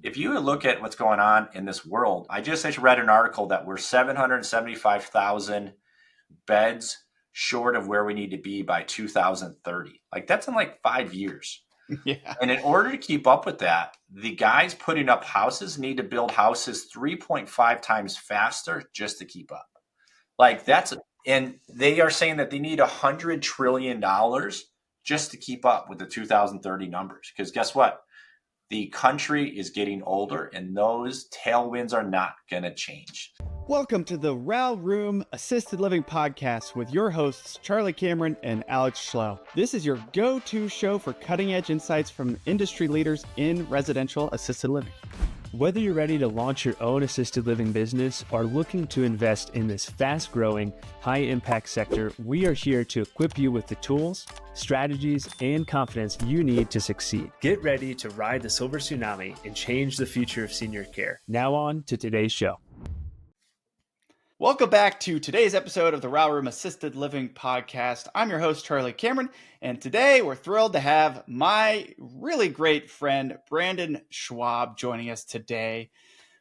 If you look at what's going on in this world, I just actually read an article that we're 775,000 beds short of where we need to be by 2030. Like that's in like 5 years. Yeah. And in order to keep up with that, the guys putting up houses need to build houses 3.5 times faster just to keep up. Like that's, and they are saying that they need $100 trillion just to keep up with the 2030 numbers. Because guess what? The country is getting older and those tailwinds are not going to change. Welcome to the Row Room Assisted Living Podcast with your hosts, Charlie Cameron and Alex Schlow. This is your go-to show for cutting-edge insights from industry leaders in residential assisted living. Whether you're ready to launch your own assisted living business or looking to invest in this fast-growing, high-impact sector, we are here to equip you with the tools, strategies, and confidence you need to succeed. Get ready to ride the silver tsunami and change the future of senior care. Now on to today's show. Welcome back to today's episode of the Row Room Assisted Living Podcast. I'm your host, Charlie Cameron, and today we're thrilled to have my really great friend, Brandon Schwab, joining us today.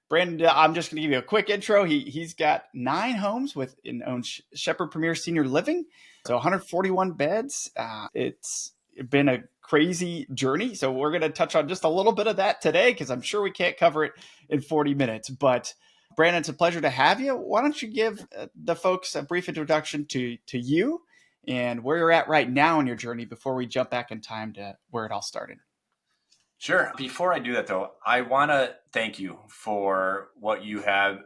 Brandon, I'm just going to give you a quick intro. He's got 9 homes and owns Shepherd Premier Senior Living, so 141 beds. It's been a crazy journey, so we're going to touch on just a little bit of that today because I'm sure we can't cover it in 40 minutes, but Brandon, it's a pleasure to have you. Why don't you give the folks a brief introduction to you and where you're at right now in your journey before we jump back in time to where it all started? Sure. Before I do that, though, I want to thank you for what you have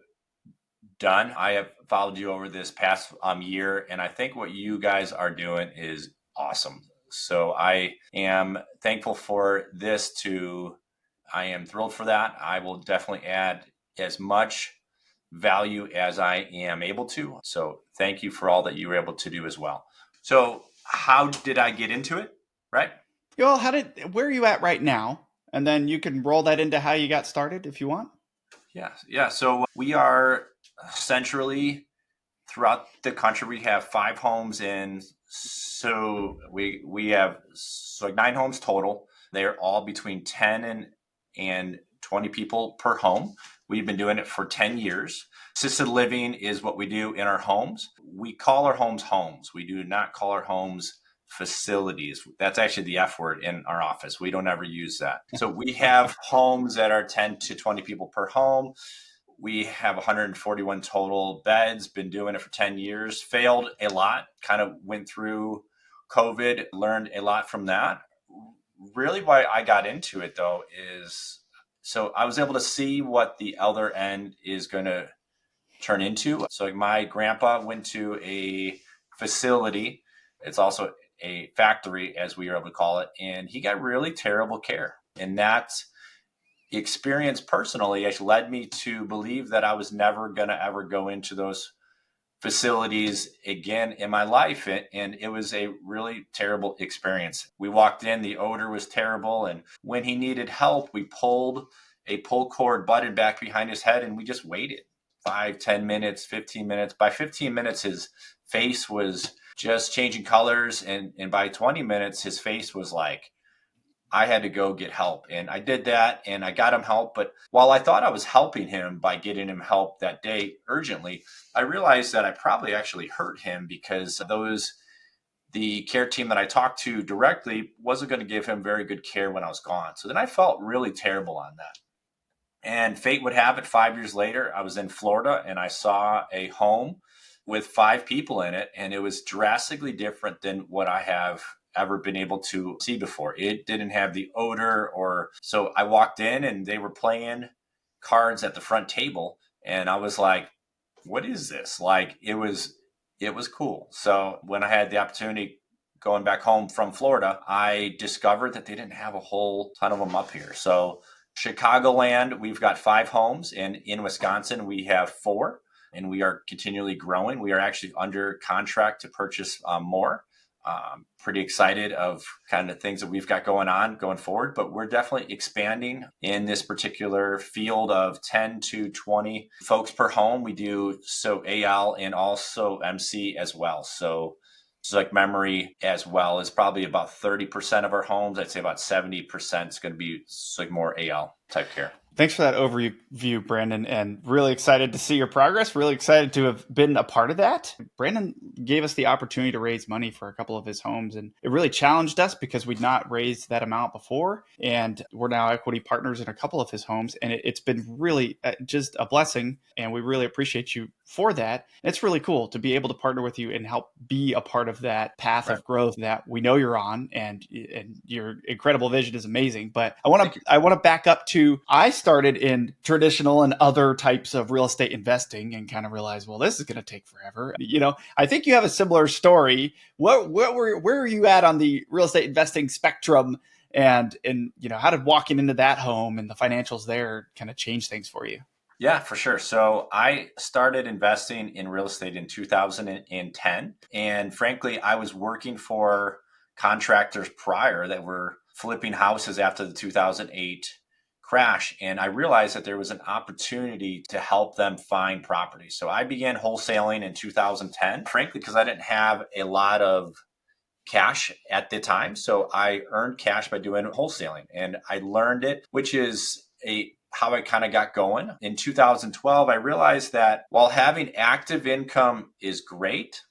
done. I have followed you over this past year, and I think what you guys are doing is awesome. So I am thankful for this I am thrilled for that. I will definitely add as much value as I am able to. So thank you for all that you were able to do as well. So how did I get into it? Right? Well, where are you at right now? And then you can roll that into how you got started if you want. Yeah. So we are centrally throughout the country. We have 5 homes in. So we have 9 homes total. They're all between 10 and 20 people per home. We've been doing it for 10 years. Assisted living is what we do in our homes. We call our homes homes. We do not call our homes facilities. That's actually the F word in our office. We don't ever use that. So we have homes that are 10 to 20 people per home. We have 141 total beds, been doing it for 10 years, failed a lot, kind of went through COVID, learned a lot from that. Really why I got into it though is so I was able to see what the other end is going to turn into. So my grandpa went to a facility. It's also a factory, as we are able to call it. And he got really terrible care. And that experience personally actually led me to believe that I was never going to ever go into those facilities again in my life. And it was a really terrible experience. We walked in, the odor was terrible. And when he needed help, we pulled a pull cord button back behind his head and we just waited 5, 10 minutes, 15 minutes. By 15 minutes, his face was just changing colors. And by 20 minutes, his face was like, I had to go get help. And I did that and I got him help. But while I thought I was helping him by getting him help that day urgently, I realized that I probably actually hurt him because the care team that I talked to directly wasn't going to give him very good care when I was gone. So then I felt really terrible on that. And fate would have it, 5 years later, I was in Florida and I saw a home with 5 people in it. And it was drastically different than what I have ever been able to see before. It didn't have the odor so I walked in and they were playing cards at the front table and I was like, what is this? Like it was cool. So when I had the opportunity going back home from Florida, I discovered that they didn't have a whole ton of them up here. So Chicagoland, we've got 5 homes and in Wisconsin, we have 4 and we are continually growing. We are actually under contract to purchase more. Pretty excited of kind of things that we've got going forward, but we're definitely expanding in this particular field of 10 to 20 folks per home. We do AL and also MC as well. So like memory as well is probably about 30% of our homes. I'd say about 70% is going to be like more AL type care. Thanks for that overview, Brandon, and really excited to see your progress. Really excited to have been a part of that. Brandon gave us the opportunity to raise money for a couple of his homes, and it really challenged us because we'd not raised that amount before. And we're now equity partners in a couple of his homes, and it's been really just a blessing. And we really appreciate you for that. It's really cool to be able to partner with you and help be a part of that path Right. of growth that we know you're on, and your incredible vision is amazing. But I Thank you. want to back up to I started in traditional and other types of real estate investing and kind of realized, well, this is going to take forever. I think you have a similar story. Where are you at on the real estate investing spectrum? And how did walking into that home and the financials there kind of change things for you? Yeah, for sure. So I started investing in real estate in 2010. And frankly, I was working for contractors prior that were flipping houses after the 2008 crash. And I realized that there was an opportunity to help them find property. So I began wholesaling in 2010, frankly, because I didn't have a lot of cash at the time. So I earned cash by doing wholesaling and I learned it, which is how I kind of got going. In 2012, I realized that while having active income is great,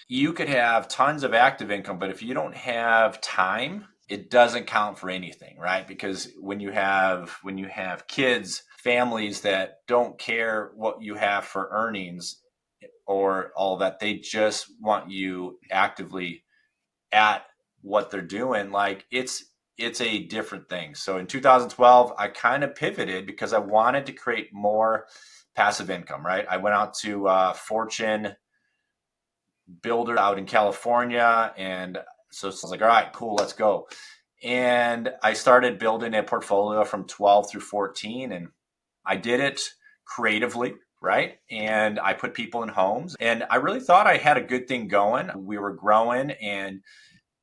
you could have tons of active income, but if you don't have time, it doesn't count for anything, right? Because when you have kids, families that don't care what you have for earnings or all that, they just want you actively at what they're doing, like it's a different thing. So in 2012, I kind of pivoted because I wanted to create more passive income, right? I went out to Fortune Builder out in California. And so it's like, all right, cool, let's go. And I started building a portfolio from 12 through 14. And I did it creatively, right? And I put people in homes. And I really thought I had a good thing going. We were growing. And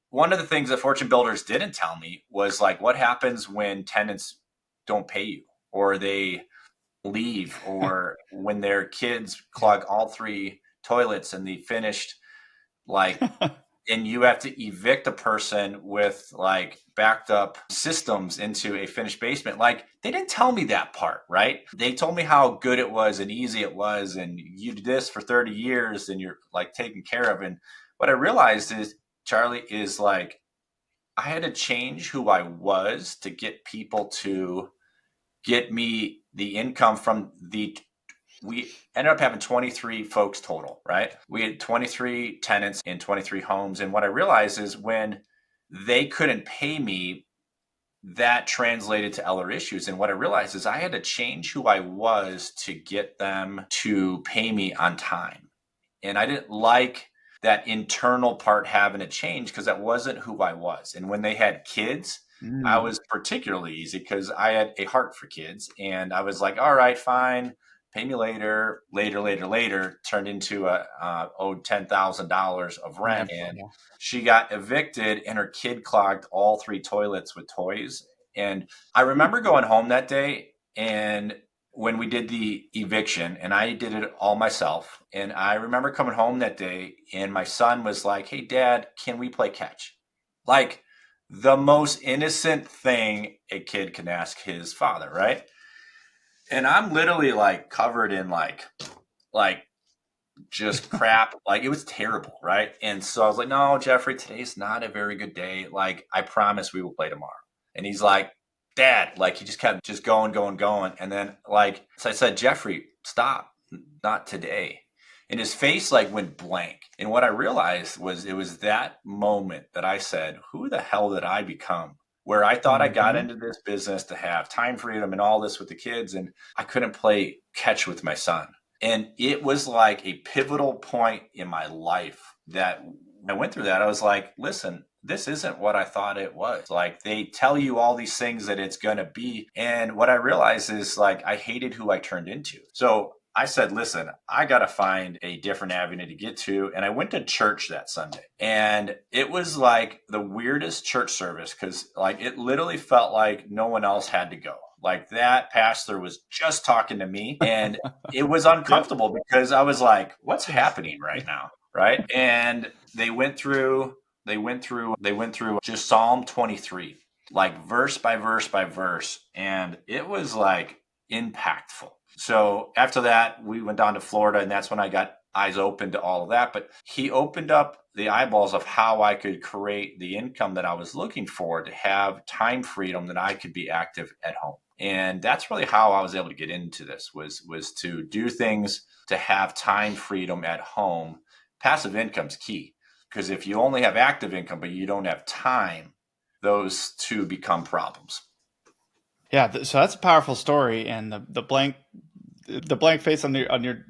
one of the things that Fortune Builders didn't tell me was like, what happens when tenants don't pay you or they leave or when their kids clog all three toilets and they finished like and you have to evict a person with like backed up systems into a finished basement. Like they didn't tell me that part, right? They told me how good it was and easy it was. And you did this for 30 years and you're like taken care of. And what I realized is, Charlie, is like I had to change who I was to get people to get me the income from we ended up having 23 folks total, right? We had 23 tenants in 23 homes. And what I realized is when they couldn't pay me, that translated to other issues. And what I realized is I had to change who I was to get them to pay me on time. And I didn't like that internal part having to change because that wasn't who I was. And when they had kids, I was particularly easy because I had a heart for kids. And I was like, all right, fine, pay me later, later, turned into owed $10,000 of rent. Yeah, And yeah. she got evicted and her kid clogged all three toilets with toys. And I remember going home that day and when we did the eviction and I did it all myself. And I remember coming home that day and my son was like, hey, Dad, can we play catch? Like the most innocent thing a kid can ask his father, right? And I'm literally like covered in like just crap. Like it was terrible, right? And so I was like, no, Jeffrey, today's not a very good day. Like, I promise we will play tomorrow. And he's like, Dad, like he just kept just going. And then like so I said, Jeffrey, stop. Not today. And his face like went blank. And what I realized was it was that moment that I said, who the hell did I become? Where I thought I got Mm-hmm. into this business to have time freedom and all this with the kids, and I couldn't play catch with my son. And it was like a pivotal point in my life that when I went through that. I was like, listen, this isn't what I thought it was. Like they tell you all these things that it's going to be. And what I realized is like I hated who I turned into. So I said, listen, I got to find a different avenue to get to. And I went to church that Sunday. And it was like the weirdest church service because like it literally felt like no one else had to go. Like that pastor was just talking to me. And it was Yep. uncomfortable because I was like, what's happening right now? Right. And they went through just Psalm 23. like verse by verse by verse. And it was like impactful. So after that, we went down to Florida, and that's when I got eyes open to all of that. But he opened up the eyeballs of how I could create the income that I was looking for to have time freedom that I could be active at home. And that's really how I was able to get into this was to do things to have time freedom at home. Passive income's key, because if you only have active income but you don't have time, those two become problems. Yeah, so that's a powerful story, and the blank face on your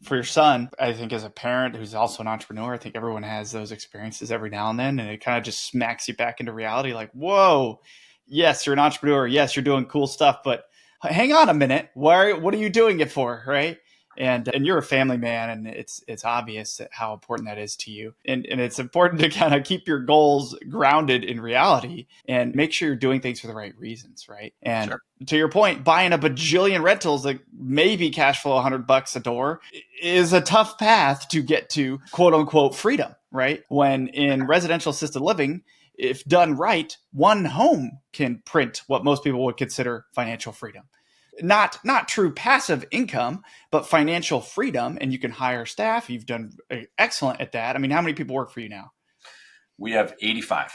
for your son. I think as a parent who's also an entrepreneur, I think everyone has those experiences every now and then, and it kind of just smacks you back into reality. Like, whoa, yes, you're an entrepreneur. Yes, you're doing cool stuff, but hang on a minute. What are you doing it for, right? And you're a family man, and it's obvious how important that is to you. And it's important to kind of keep your goals grounded in reality and make sure you're doing things for the right reasons, right? And Sure. to your point, buying a bajillion rentals that maybe cash flow $100 a door is a tough path to get to quote unquote freedom, right? When in residential assisted living, if done right, one home can print what most people would consider financial freedom. Not true passive income, but financial freedom, and you can hire staff. You've done excellent at that. I mean, how many people work for you now? We have 85.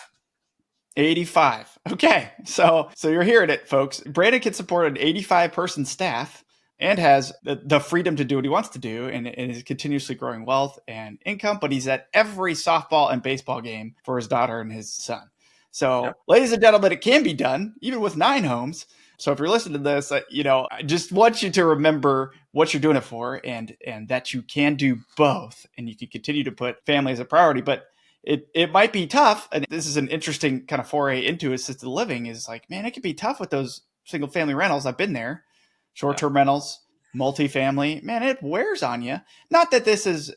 85. Okay. So you're hearing it, folks. Brandon can support an 85-person staff and has the freedom to do what he wants to do, and is continuously growing wealth and income, but he's at every softball and baseball game for his daughter and his son. So, Yep. Ladies and gentlemen, it can be done, even with 9 homes. So if you're listening to this, I just want you to remember what you're doing it for, and that you can do both, and you can continue to put family as a priority. But it might be tough, and this is an interesting kind of foray into assisted living. Is like, man, it can be tough with those single family rentals. I've been there, short-term rentals, multifamily. Man, it wears on you. Not that this is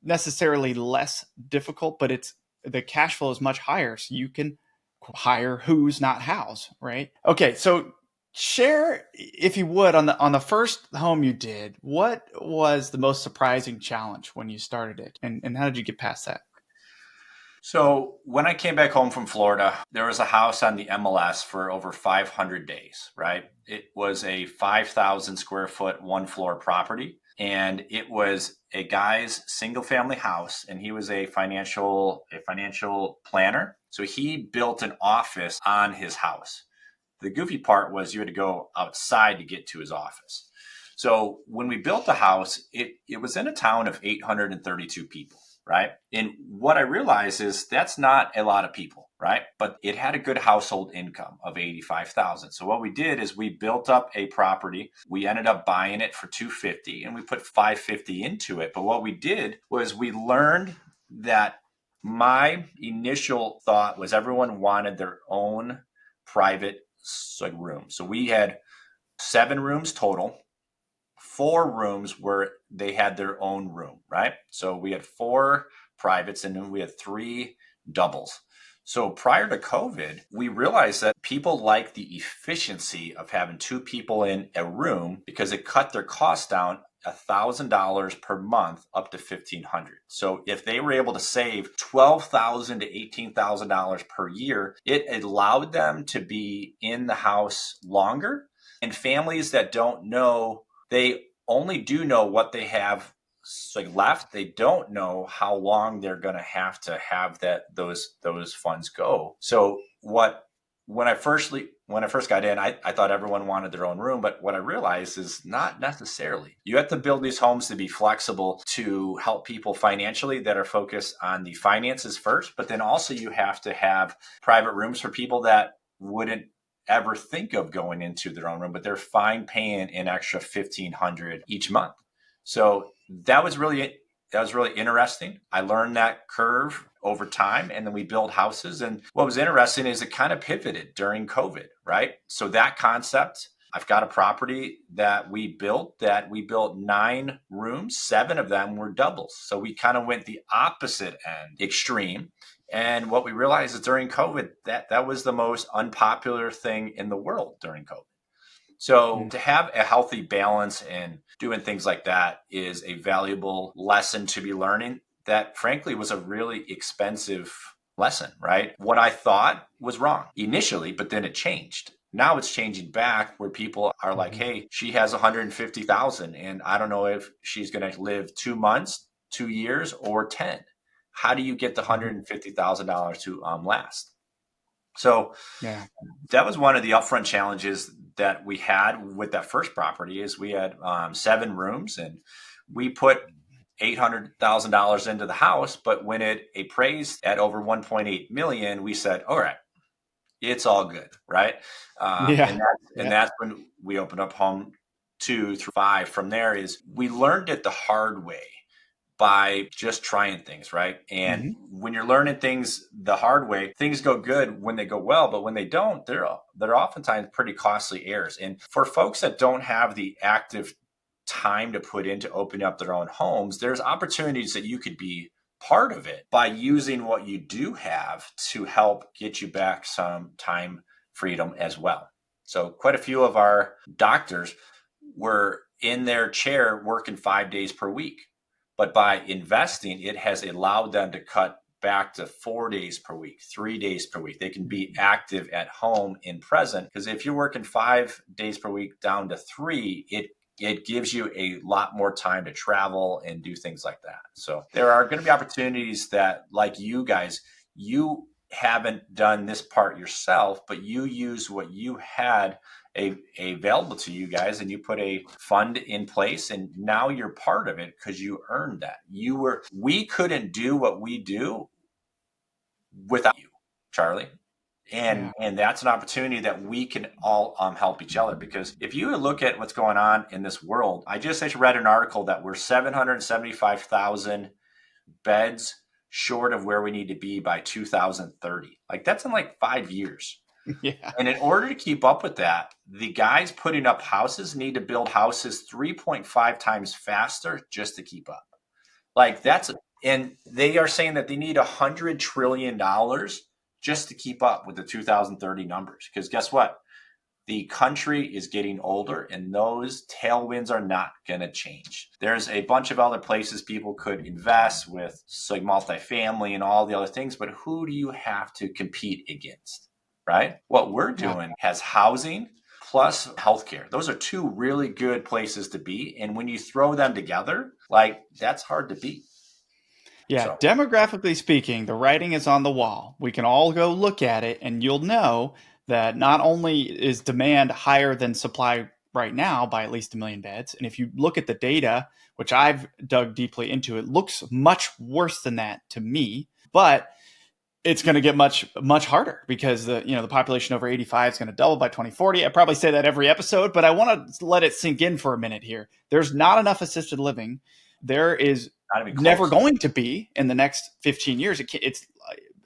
necessarily less difficult, but the cash flow is much higher, so you can hire who's, not hows, right? Okay, so share, if you would, on the first home you did, what was the most surprising challenge when you started it, and how did you get past that? So when I came back home from Florida, there was a house on the MLS for over 500 days, right? It was a 5,000 square foot, one floor property. And it was a guy's single family house, and he was a financial planner. So he built an office on his house. The goofy part was you had to go outside to get to his office. So when we built the house, it was in a town of 832 people, right? And what I realized is that's not a lot of people, right? But it had a good household income of 85,000. So what we did is we built up a property. We ended up buying it for 250, and we put 550 into it. But what we did was we learned that my initial thought was everyone wanted their own private room. So we had 7 rooms total. 4 rooms where they had their own room, right? So we had 4 privates, and then we had 3 doubles. So prior to COVID, we realized that people like the efficiency of having 2 people in a room because it cut their costs down $1,000 per month up to $1,500. So if they were able to save $12,000 to $18,000 per year, it allowed them to be in the house longer. And families that don't know, they only do know what they have left. They don't know how long they're going to have those funds go. So when I first got in, I thought everyone wanted their own room, but what I realized is not necessarily. You have to build these homes to be flexible to help people financially that are focused on the finances first, but then also you have to have private rooms for people that wouldn't ever think of going into their own room, but they're fine paying an extra $1,500 each month. So that was really interesting. I learned that curve over time, and then we built houses. And what was interesting is it kind of pivoted during COVID, right? So that concept, I've got a property that we built 9 rooms, 7 of them were doubles. So we kind of went the opposite end extreme. And what we realized is during COVID, that was the most unpopular thing in the world during COVID. So to have a healthy balance in doing things like that is a valuable lesson to be learning that frankly was a really expensive lesson, right? What I thought was wrong initially, but then it changed. Now it's changing back where people are like, hey, she has 150,000 and I don't know if she's going to live 2 months, 2 years, or 10. How do you get the $150,000 to last? So Yeah. that was one of the upfront challenges that we had with that first property is we had 7 rooms and we put $800,000 into the house, but when it appraised at over 1.8 million, we said, all right, it's all good, right? Yeah. And that's when we opened up home 2 through 5. From there is we learned it the hard way by just trying things, right? And Mhm. when you're learning things the hard way, things go good when they go well, but when they don't, they're oftentimes pretty costly errors. And for folks that don't have the active time to put into opening up their own homes, there's opportunities that you could be part of it by using what you do have to help get you back some time freedom as well. So quite a few of our doctors were in their chair working 5 days per week. But by investing, it has allowed them to cut back to 4 days per week, 3 days per week. They can be active at home in present. Because if you're working 5 days per week down to 3, it gives you a lot more time to travel and do things like that. So there are going to be opportunities that, like you guys, you haven't done this part yourself, but you use what you had available to you guys and you put a fund in place and now you're part of it because you earned that. We couldn't do what we do without you, Charlie. Yeah. And that's an opportunity that we can all help each other, because if you look at what's going on in this world, I just actually read an article that we're 775,000 beds short of where we need to be by 2030. Like that's in like 5 years. Yeah. And in order to keep up with that, the guys putting up houses need to build houses 3.5 times faster just to keep up. Like and they are saying that they need $100 trillion just to keep up with the 2030 numbers. Because guess what? The country is getting older and those tailwinds are not going to change. There's a bunch of other places people could invest with, like multifamily and all the other things, but who do you have to compete against, right? What we're Yeah. doing has housing plus healthcare. Those are 2 really good places to be. And when you throw them together, like that's hard to beat. Yeah, So demographically speaking, the writing is on the wall. We can all go look at it, and you'll know that not only is demand higher than supply right now by at least 1 million beds, and if you look at the data, which I've dug deeply into, it looks much worse than that to me. But it's going to get much harder because the population over 85 is going to double by 2040. I probably say that every episode, but I want to let it sink in for a minute here. There's not enough assisted living. There is not even never close. going to be in the next 15 years. It's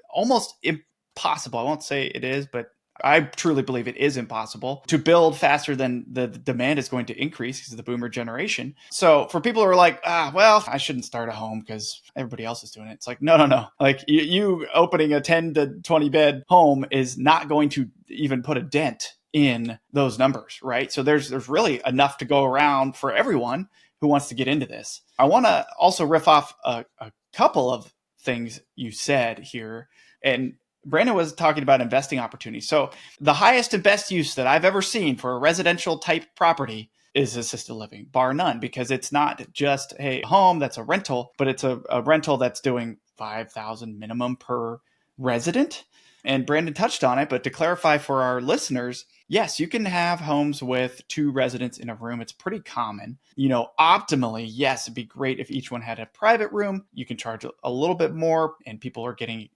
almost impossible. I won't say it is, but I truly believe it is impossible to build faster than the demand is going to increase because of the boomer generation. So for people who are like, well, I shouldn't start a home because everybody else is doing it. It's like, no. Like you opening a 10 to 20 bed home is not going to even put a dent in those numbers, right? So there's really enough to go around for everyone who wants to get into this. I want to also riff off a couple of things you said here. And Brandon was talking about investing opportunities. So the highest and best use that I've ever seen for a residential type property is assisted living, bar none, because it's not just a home that's a rental, but it's a rental that's doing 5,000 minimum per resident. And Brandon touched on it, but to clarify for our listeners, yes, you can have homes with 2 residents in a room. It's pretty common. Optimally, yes, it'd be great if each one had a private room. You can charge a little bit more and people are getting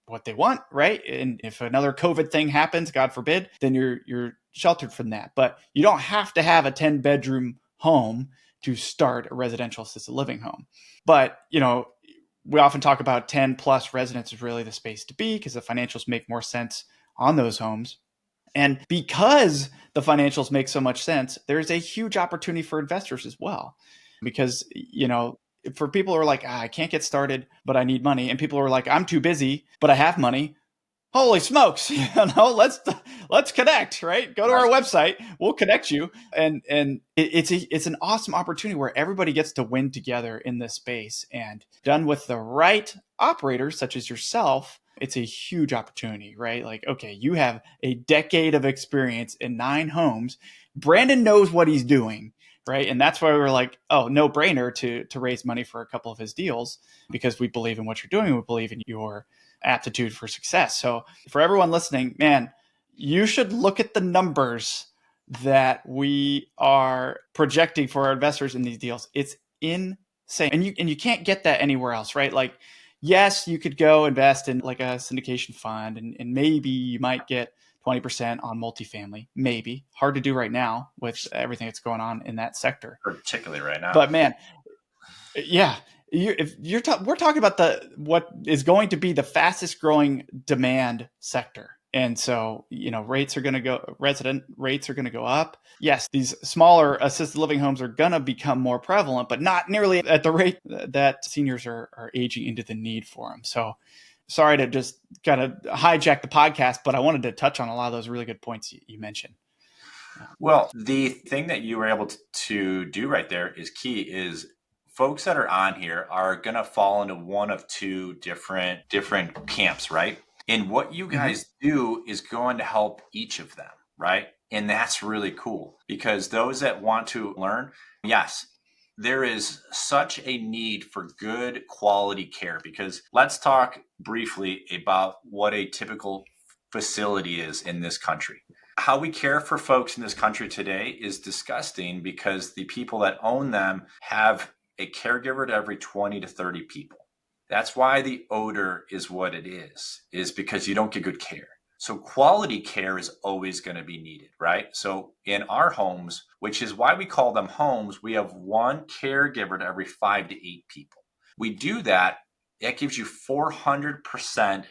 what they want, right? And if another COVID thing happens, God forbid, then you're sheltered from that. But you don't have to have a 10-bedroom home to start a residential assisted living home. But, we often talk about 10 plus residents is really the space to be because the financials make more sense on those homes. And because the financials make so much sense, there's a huge opportunity for investors as well. Because, for people who are like, I can't get started, but I need money. And people who are like, I'm too busy, but I have money. Holy smokes, let's connect, right? Go to our website, we'll connect you. And it's an awesome opportunity where everybody gets to win together in this space, and done with the right operators such as yourself, It's a huge opportunity, right? Like, okay, you have a decade of experience in 9 homes. Brandon knows what he's doing, right? And that's why we were like, oh, no brainer to raise money for a couple of his deals, because we believe in what you're doing. We believe in your aptitude for success. So for everyone listening, man, you should look at the numbers that we are projecting for our investors in these deals. It's insane. And you can't get that anywhere else, right? Like, yes, you could go invest in like a syndication fund, and maybe you might get 20% on multifamily. Maybe. Hard to do right now with everything that's going on in that sector. Particularly right now. But man, yeah, we're talking about what is going to be the fastest growing demand sector. And so, resident rates are going to go up. Yes, these smaller assisted living homes are going to become more prevalent, but not nearly at the rate that seniors are aging into the need for them. So sorry to just kind of hijack the podcast, but I wanted to touch on a lot of those really good points you mentioned. Well, the thing that you were able to do right there is key. Is folks that are on here are going to fall into one of two different camps, right? And what you guys do is going to help each of them, right? And that's really cool, because those that want to learn, yes, there is such a need for good quality care. Because let's talk briefly about what a typical facility is in this country. How we care for folks in this country today is disgusting, because the people that own them have a caregiver to every 20 to 30 people. That's why the odor is what it is because you don't get good care. So quality care is always going to be needed, right? So in our homes, which is why we call them homes, we have one caregiver to every 5 to 8 people. We do that. That gives you 400%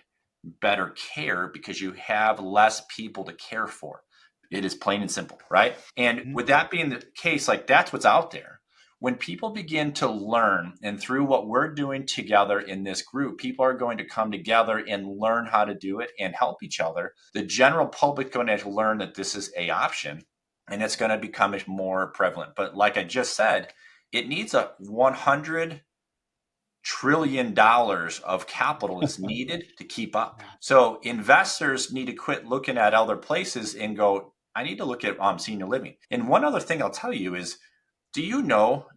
better care, because you have less people to care for. It is plain and simple, right? And with that being the case, like, that's what's out there. When people begin to learn, and through what we're doing together in this group, people are going to come together and learn how to do it and help each other. The general public is going to learn that this is an option, and it's going to become more prevalent. But like I just said, it needs a $100 trillion of capital is needed to keep up. So investors need to quit looking at other places and go, I need to look at senior living. And one other thing I'll tell you is, do you know,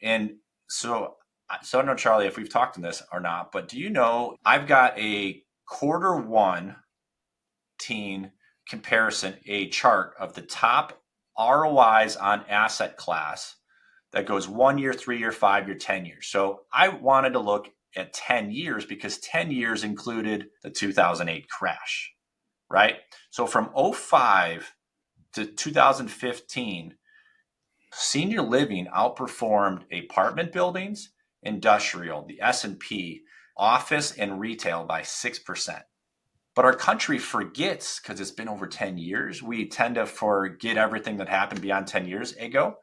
and so I don't know, Charlie, if we've talked on this or not, but do you know I've got a Q1 teen comparison, a chart of the top ROIs on asset class that goes 1 year, 3 year, 5 year, 10 years. So I wanted to look at 10 years, because 10 years included the 2008 crash, right? So from 05 to 2015, senior living outperformed apartment buildings, industrial, the S&P, office, and retail by 6%. But our country forgets, because it's been over 10 years, we tend to forget everything that happened beyond 10 years ago.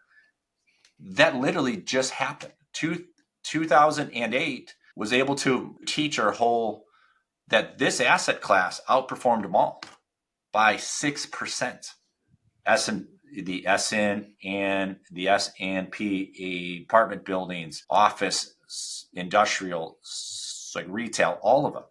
That literally just happened. 2008 was able to teach our whole that this asset class outperformed them all by 6%. The S&P, apartment buildings, office, industrial, like retail, all of them.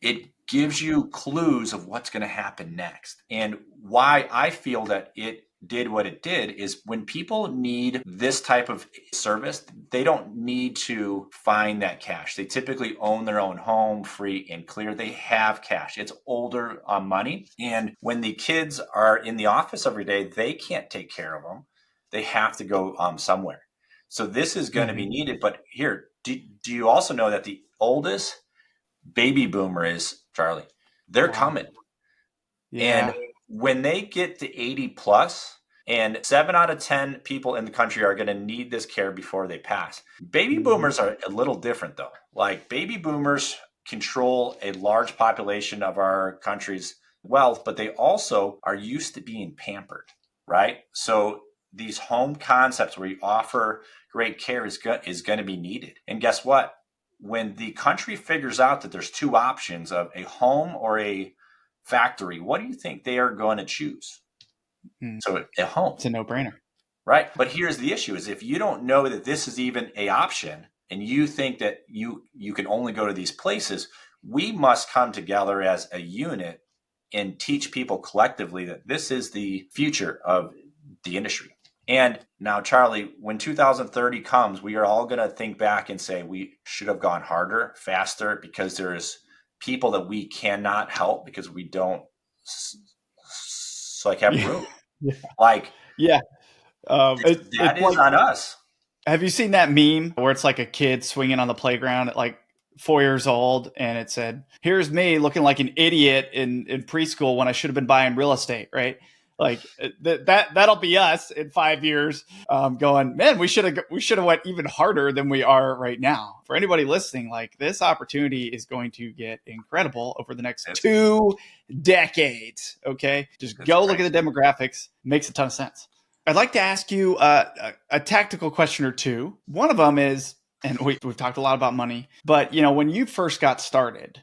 It gives you clues of what's going to happen next. And why I feel that it did what it did is, when people need this type of service, they don't need to find that cash. They typically own their own home, free and clear. They have cash. It's older money. And when the kids are in the office every day, they can't take care of them. They have to go somewhere. So this is going to be needed. But here, do you also know that the oldest baby boomer is, Charlie? They're coming. Yeah. And when they get to 80 plus, and 7 out of 10 people in the country are going to need this care before they pass. Baby boomers are a little different, though. Like, baby boomers control a large population of our country's wealth, but they also are used to being pampered, right? So these home concepts where you offer great care is going to be needed. And guess what? When the country figures out that there's two options of a home or a factory, what do you think they are going to choose? So at home. It's a no-brainer. Right. But here's the issue is, if you don't know that this is even an option, and you think that you can only go to these places, we must come together as a unit and teach people collectively that this is the future of the industry. And now, Charlie, when 2030 comes, we are all going to think back and say we should have gone harder, faster, because there's people that we cannot help because we don't have Yeah. room. Yeah. Like Yeah. that It's is like, on us. have you seen that meme where it's like a kid swinging on the playground at like 4 years old, and it said, "Here's me looking like an idiot in preschool when I should have been buying real estate." Right? Like that'll be us in 5 years, going, man, we should have went even harder than we are right now. For anybody listening, like this opportunity is going to get incredible over the next 2 decades. Okay, just go look at the demographics. Makes a ton of sense. I'd like to ask you a tactical question or two. One of them is, and we've talked a lot about money, but when you first got started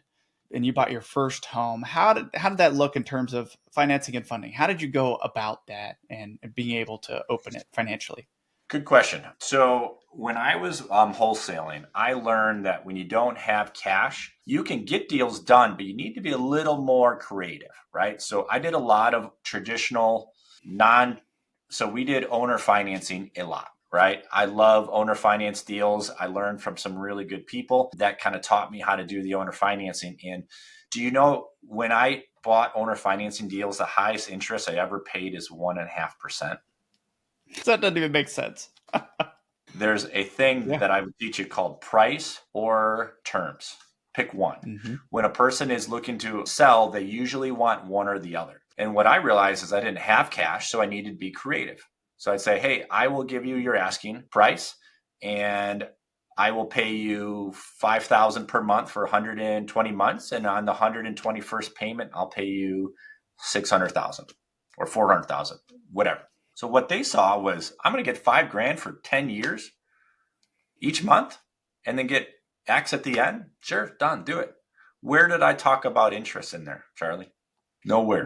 and you bought your first home, how did that look in terms of financing and funding? How did you go about that and being able to open it financially? Good question. So when I was wholesaling, I learned that when you don't have cash, you can get deals done, but you need to be a little more creative, right? So I did a lot of traditional so we did owner financing a lot, right? I love owner finance deals. I learned from some really good people that kind of taught me how to do the owner financing. And do you know, when I bought owner financing deals, the highest interest I ever paid is 1.5%. That doesn't even make sense. There's a thing that I would teach you called price or terms. Pick one. Mm-hmm. When a person is looking to sell, they usually want one or the other. And what I realized is I didn't have cash, so I needed to be creative. So I'd say, hey, I will give you your asking price, and I will pay you $5,000 per month for 120 months. And on the 121st payment, I'll pay you $600,000 or $400,000, whatever. So what they saw was, I'm going to get $5,000 for 10 years each month and then get X at the end. Sure, done, do it. Where did I talk about interest in there, Charlie? Nowhere.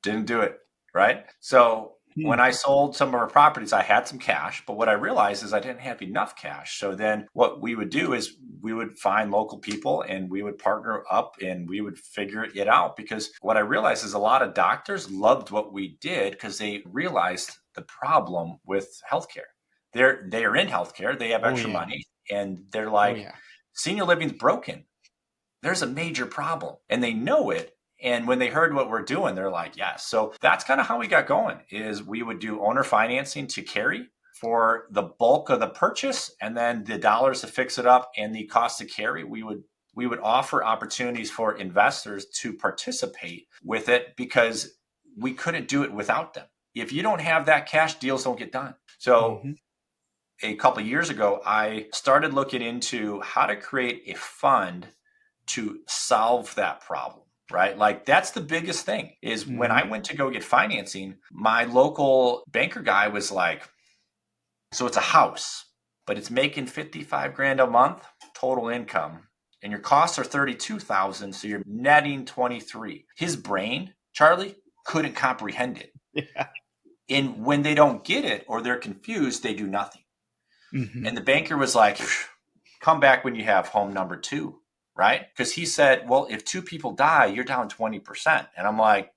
Didn't do it, right? So when I sold some of our properties, I had some cash, but what I realized is I didn't have enough cash. So then what we would do is we would find local people and we would partner up and we would figure it out. Because what I realized is a lot of doctors loved what we did because they realized the problem with healthcare. They are in healthcare, they have extra money, and they're like, senior living's broken. There's a major problem, and they know it. And when they heard what we're doing, they're like, yes. So that's kind of how we got going, is we would do owner financing to carry for the bulk of the purchase, and then the dollars to fix it up and the cost to carry. We would offer opportunities for investors to participate with it because we couldn't do it without them. If you don't have that cash, deals don't get done. So a couple of years ago, I started looking into how to create a fund to solve that problem. Right? Like that's the biggest thing is when I went to go get financing, my local banker guy was like, so it's a house, but it's making $55,000 a month total income and your costs are 32,000. So you're netting 23. His brain, Charlie, couldn't comprehend it. Yeah. And when they don't get it or they're confused, they do nothing. And the banker was like, come back when you have home number 2. Right? Because he said, well, if 2 people die, you're down 20%. And I'm like,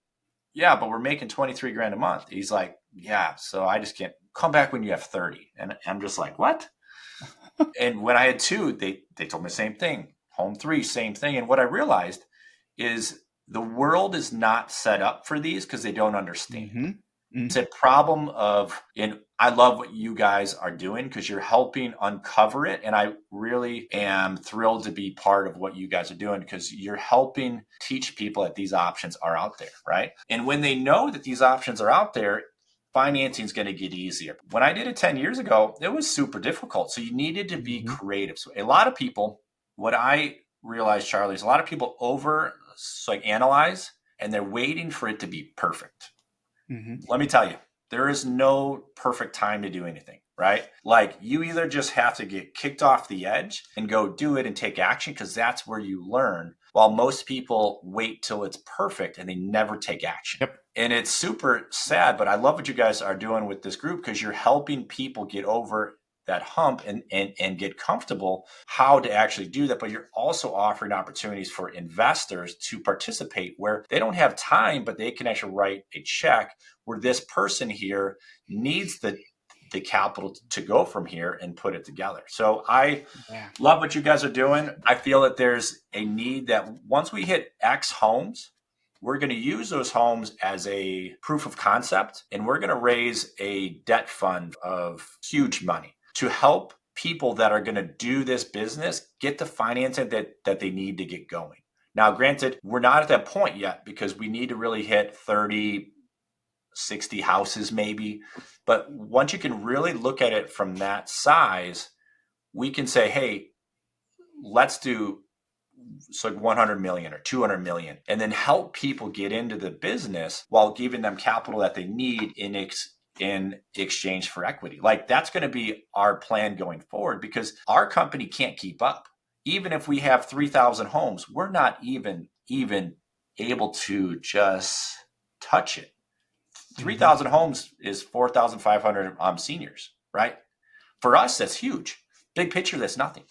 yeah, but we're making $23,000 a month. He's like, yeah, so I just can't come back when you have 30. And I'm just like, what? And when I had 2, they told me the same thing. Home 3, same thing. And what I realized is the world is not set up for these because they don't understand. It's a problem of, and I love what you guys are doing because you're helping uncover it. And I really am thrilled to be part of what you guys are doing because you're helping teach people that these options are out there, right? And when they know that these options are out there, financing is going to get easier. When I did it 10 years ago, it was super difficult. So you needed to be creative. So a lot of people, what I realized, Charlie, is a lot of people analyze and they're waiting for it to be perfect. Let me tell you, there is no perfect time to do anything, right? Like you either just have to get kicked off the edge and go do it and take action because that's where you learn, while most people wait till it's perfect and they never take action. And it's super sad, but I love what you guys are doing with this group because you're helping people get over that hump and get comfortable how to actually do that. But you're also offering opportunities for investors to participate where they don't have time, but they can actually write a check where this person here needs the capital to go from here and put it together. So I love what you guys are doing. I feel that there's a need that once we hit X homes, we're going to use those homes as a proof of concept, and we're going to raise a debt fund of huge money to help people that are going to do this business get the financing that they need to get going. Now, granted, we're not at that point yet because we need to really hit 30, 60 houses maybe. But once you can really look at it from that size, we can say, hey, let's do like 100 million or 200 million and then help people get into the business while giving them capital that they need in exchange for equity. Like that's going to be our plan going forward because our company can't keep up. Even if we have 3,000 homes, we're not even able to just touch it. 3,000 homes is 4,500 seniors, right? For us, that's huge. Big picture, that's nothing.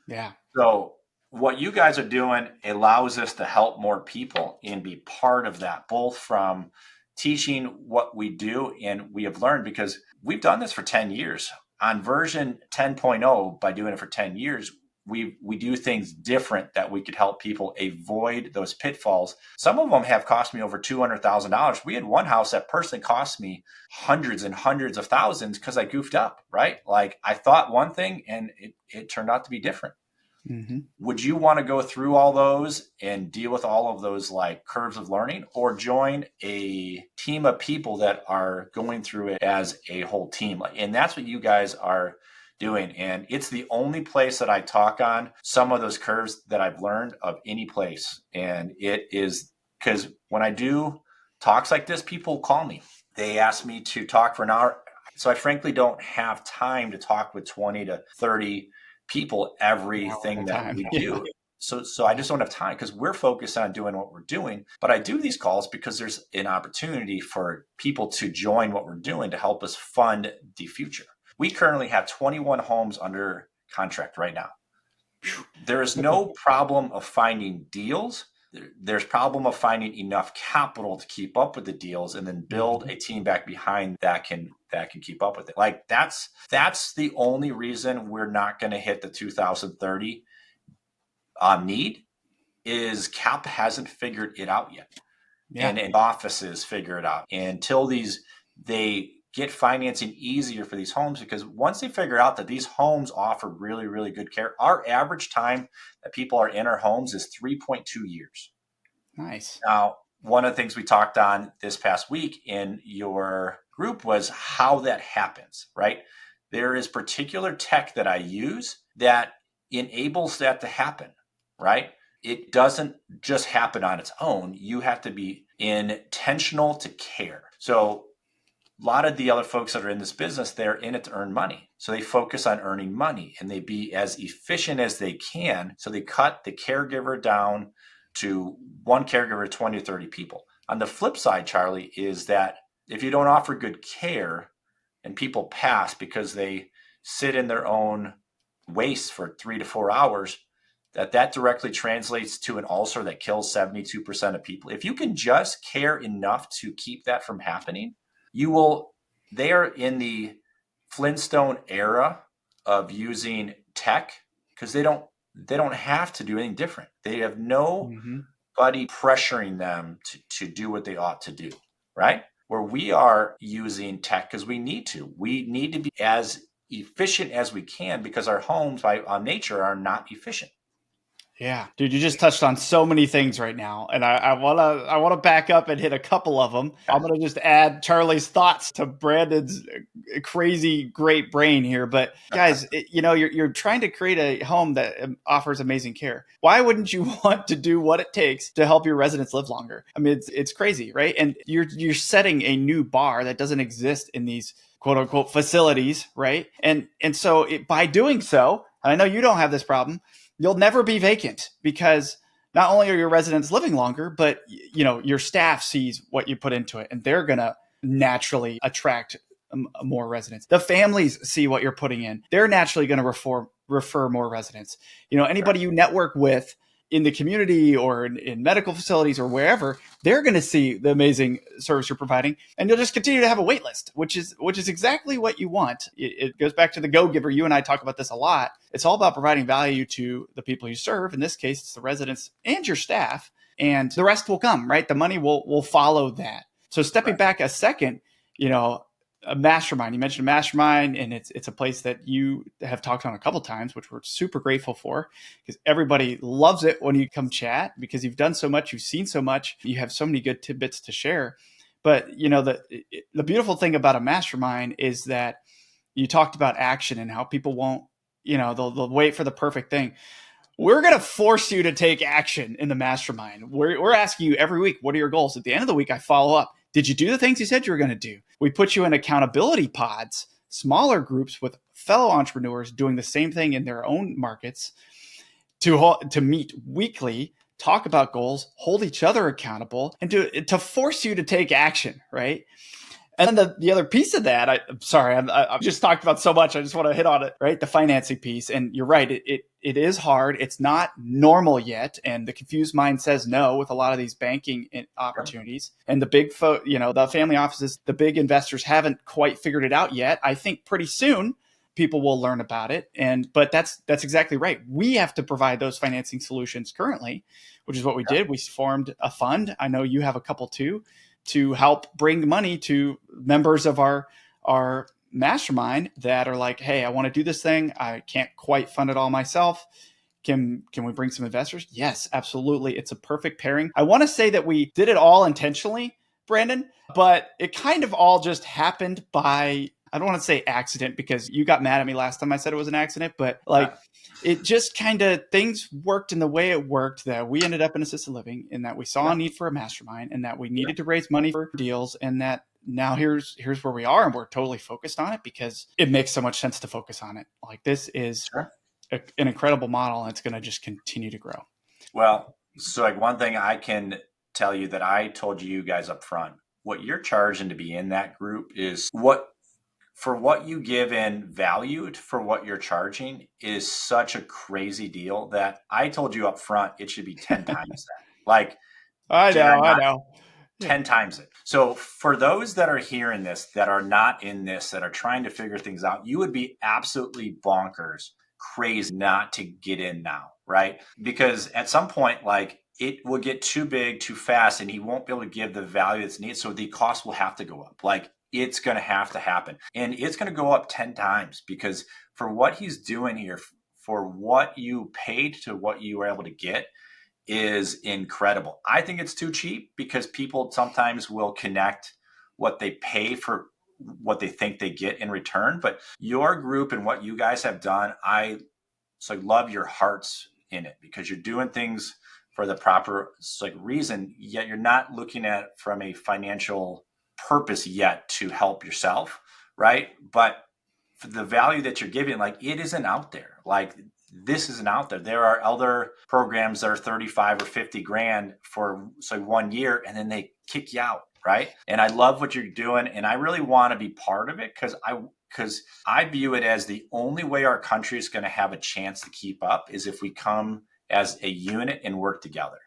Yeah. So what you guys are doing allows us to help more people and be part of that, both from teaching what we do and we have learned because we've done this for 10 years. On version 10.0, by doing it for 10 years, we do things different that we could help people avoid those pitfalls. Some of them have cost me over $200,000. We had one house that personally cost me hundreds and hundreds of thousands because I goofed up, right? Like I thought one thing and it turned out to be different. Mm-hmm. Would you want to go through all those and deal with all of those like curves of learning or join a team of people that are going through it as a whole team? And that's what you guys are doing. And it's the only place that I talk on some of those curves that I've learned of any place. And it is because when I do talks like this, people call me. They ask me to talk for an hour. So I frankly don't have time to talk with 20 to 30 people everything that we do. So I just don't have time because we're focused on doing what we're doing. But I do these calls because there's an opportunity for people to join what we're doing to help us fund the future. We currently have 21 homes under contract right now. There is no problem of finding deals. There's problem of finding enough capital to keep up with the deals and then build a team back behind that can keep up with it. Like that's the only reason we're not going to hit the 2030 need is CAP hasn't figured it out yet. Yeah. And offices figure it out. And until they get financing easier for these homes, because once they figure out that these homes offer really, really good care, our average time that people are in our homes is 3.2 years. Nice. Now, one of the things we talked on this past week in your group was how that happens, right? There is particular tech that I use that enables that to happen, right? It doesn't just happen on its own. You have to be intentional to care. So a lot of the other folks that are in this business, they're in it to earn money. So they focus on earning money and they be as efficient as they can. So they cut the caregiver down to one caregiver to 20 or 30 people. On the flip side, Charlie, is that if you don't offer good care and people pass because they sit in their own waste for 3 to 4 hours, that directly translates to an ulcer that kills 72% of people. If you can just care enough to keep that from happening, they are in the Flintstone era of using tech because they don't have to do anything different. They have nobody pressuring them to do what they ought to do, right? Where we are using tech because we need to. We need to be as efficient as we can because our homes by nature are not efficient. Yeah, dude, you just touched on so many things right now, and I wanna back up and hit a couple of them. I'm gonna just add Charlie's thoughts to Brandon's crazy great brain here. But guys, you're trying to create a home that offers amazing care. Why wouldn't you want to do what it takes to help your residents live longer? I mean, it's crazy, right? And you're setting a new bar that doesn't exist in these quote unquote facilities, right? And so by doing so, and I know you don't have this problem, you'll never be vacant because not only are your residents living longer, but your staff sees what you put into it and they're going to naturally attract more residents. The families see what you're putting in. They're naturally going to refer more residents. Anybody you network with in the community or in medical facilities or wherever, they're going to see the amazing service you're providing, and you'll just continue to have a wait list, which is exactly what you want. It goes back to the go-giver. You and I talk about this a lot. It's all about providing value to the people you serve. In this case, it's the residents and your staff, and the rest will come, right? The money will follow that. So stepping back a second, a mastermind. You mentioned a mastermind, and it's a place that you have talked on a couple of times, which we're super grateful for, because everybody loves it when you come chat, because you've done so much, you've seen so much, you have so many good tidbits to share. But the beautiful thing about a mastermind is that you talked about action and how people won't, they'll wait for the perfect thing. We're going to force you to take action in the mastermind. We're asking you every week, what are your goals? At the end of the week, I follow up. Did you do the things you said you were going to do? We put you in accountability pods, smaller groups with fellow entrepreneurs doing the same thing in their own markets to meet weekly, talk about goals, hold each other accountable, and to force you to take action, right? And then the other piece of that, I'm sorry, I've just talked about so much. I just want to hit on it, right? The financing piece. And you're right, it is hard. It's not normal yet. And the confused mind says no with a lot of these banking opportunities. And the big, the family offices, the big investors haven't quite figured it out yet. I think pretty soon people will learn about it. But that's exactly right. We have to provide those financing solutions currently, which is what we did. We formed a fund. I know you have a couple too, to help bring money to members of our mastermind that are like, hey, I want to do this thing. I can't quite fund it all myself. Can we bring some investors? Yes, absolutely. It's a perfect pairing. I want to say that we did it all intentionally, Brandon, but it kind of all just happened by, I don't want to say accident, because you got mad at me last time I said it was an accident, but it just kind of, things worked in the way it worked, that we ended up in assisted living, and that we saw a need for a mastermind, and that we needed to raise money for deals, and that now here's where we are, and we're totally focused on it because it makes so much sense to focus on it. Like, this is an incredible model, and it's going to just continue to grow. Well, so like one thing I can tell you that I told you guys up front, what you're charging to be in that group is for what you give in value for what you're charging is such a crazy deal that I told you up front it should be 10 times that. Like, I know. 10 times it. So for those that are hearing this, that are not in this, that are trying to figure things out, you would be absolutely bonkers, crazy not to get in now, right? Because at some point, like, it will get too big too fast and he won't be able to give the value that's needed. So the cost will have to go up. Like, it's going to have to happen. And it's going to go up 10 times because for what he's doing here, for what you paid to what you were able to get, is incredible. I think it's too cheap because people sometimes will connect what they pay for what they think they get in return. But your group and what you guys have done, I love your hearts in it because you're doing things for the proper reason, yet you're not looking at it from a financial purpose yet to help yourself, right? But for the value that you're giving, like, it isn't out there. Like, this isn't out there. There are other programs that are 35 or 50 grand for 1 year, and then they kick you out, right? And I love what you're doing, and I really want to be part of it because I view it as the only way our country is going to have a chance to keep up is if we come as a unit and work together.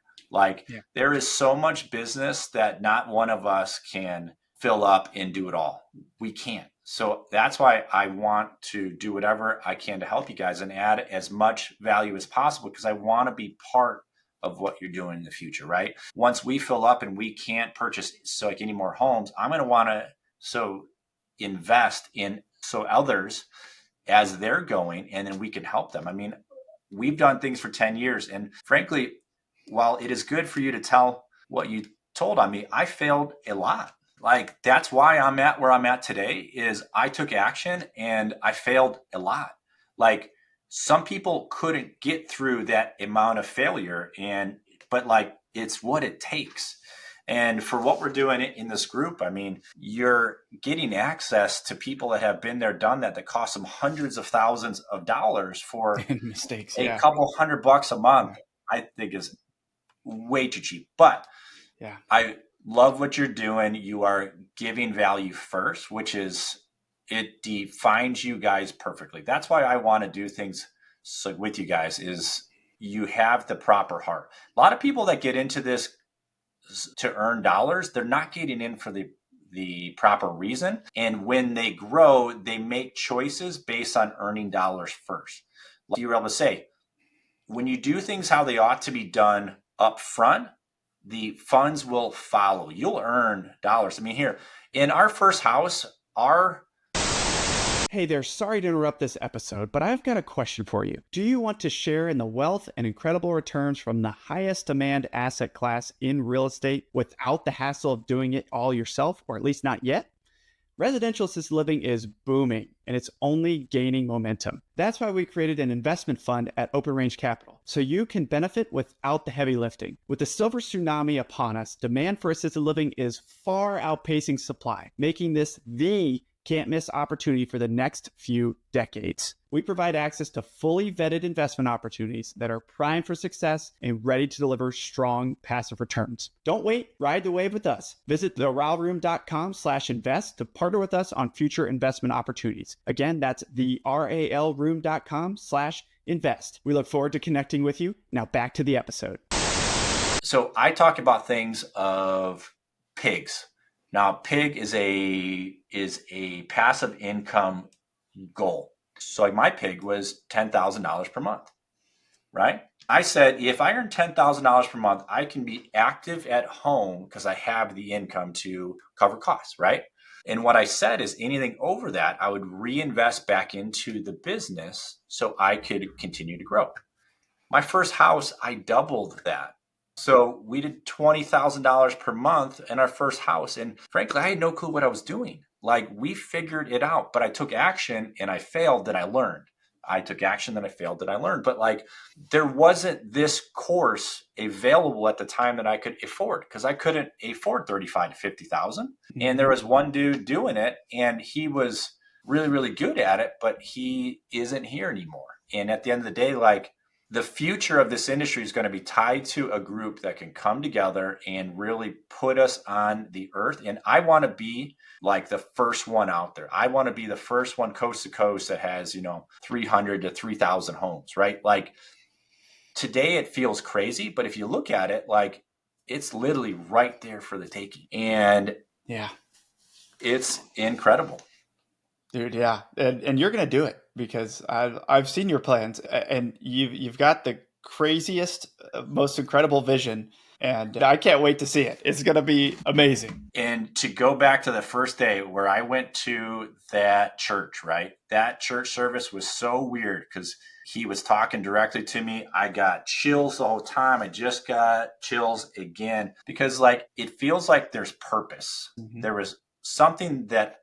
There is so much business that not one of us can fill up and do it all. We can't. So that's why I want to do whatever I can to help you guys and add as much value as possible because I want to be part of what you're doing in the future, right? Once we fill up and we can't purchase any more homes, I'm going to want to invest in others as they're going, and then we can help them. I mean, we've done things for 10 years. And frankly, while it is good for you to tell what you told on me, I failed a lot. Like, that's why I'm at where I'm at today is I took action and I failed a lot. Like, some people couldn't get through that amount of failure, but it's what it takes. And for what we're doing in this group, I mean, you're getting access to people that have been there, done that cost them hundreds of thousands of dollars for mistakes. A couple $100 a month, I think is way too cheap. But I love what you're doing. You are giving value first, which is it defines you guys perfectly. That's why I want to do things with you guys is you have the proper heart. A lot of people that get into this to earn dollars, they're not getting in for the proper reason. And when they grow, they make choices based on earning dollars first. Like you were able to say, when you do things how they ought to be done up front, the funds will follow. You'll earn dollars. I mean, here in our first house, our Hey there, sorry to interrupt this episode, but I've got a question for you. Do you want to share in the wealth and incredible returns from the highest demand asset class in real estate without the hassle of doing it all yourself, or at least not yet? Residential assisted living is booming and it's only gaining momentum. That's why we created an investment fund at Open Range Capital, so you can benefit without the heavy lifting. With the silver tsunami upon us, demand for assisted living is far outpacing supply, making this the can't miss opportunity for the next few decades. We provide access to fully vetted investment opportunities that are primed for success and ready to deliver strong passive returns. Don't wait, ride the wave with us. Visit theralroom.com/invest to partner with us on future investment opportunities. Again, that's theralroom.com/invest. We look forward to connecting with you. Now back to the episode. So I talk about things of pigs. Now, pig is a passive income goal. So like my pig was $10,000 per month, right? I said, if I earn $10,000 per month, I can be active at home because I have the income to cover costs, right? And what I said is anything over that, I would reinvest back into the business so I could continue to grow. My first house, I doubled that. So we did $20,000 per month in our first house. And frankly, I had no clue what I was doing. Like we figured it out, but I took action and I failed, then I learned. I took action, then I failed, then I learned. But like there wasn't this course available at the time that I could afford because I couldn't afford 35 to 50,000. And there was one dude doing it and he was really, really good at it, but he isn't here anymore. And at the end of the day, like the future of this industry is going to be tied to a group that can come together and really put us on the earth. And I want to be like the first one out there. I want to be the first one coast to coast that has, 300 to 3,000 homes, right? Like today it feels crazy, but if you look at it, like it's literally right there for the taking. And yeah, it's incredible. Dude, yeah, and you're gonna do it because I've seen your plans, and you've got the craziest, most incredible vision, and I can't wait to see it. It's gonna be amazing. And to go back to the first day where I went to that church, right? That church service was so weird because he was talking directly to me. I got chills the whole time. I just got chills again because like it feels like there's purpose. Mm-hmm. There was something that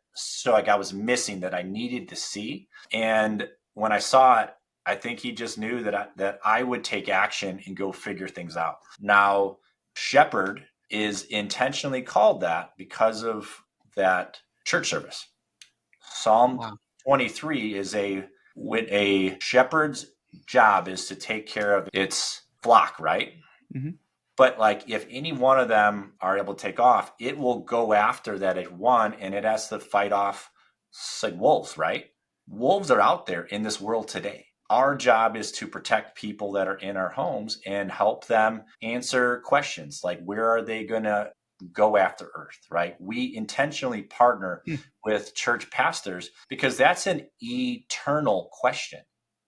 I was missing that I needed to see. And when I saw it, I think he just knew that I would take action and go figure things out. Now, Shepherd is intentionally called that because of that church service. Psalm 23 is when a shepherd's job is to take care of its flock, right? Mm-hmm. But like if any one of them are able to take off, it will go after that one and it has to fight off like wolves, right? Wolves are out there in this world today. Our job is to protect people that are in our homes and help them answer questions like where are they going to go after earth, right? We intentionally partner with church pastors because that's an eternal question,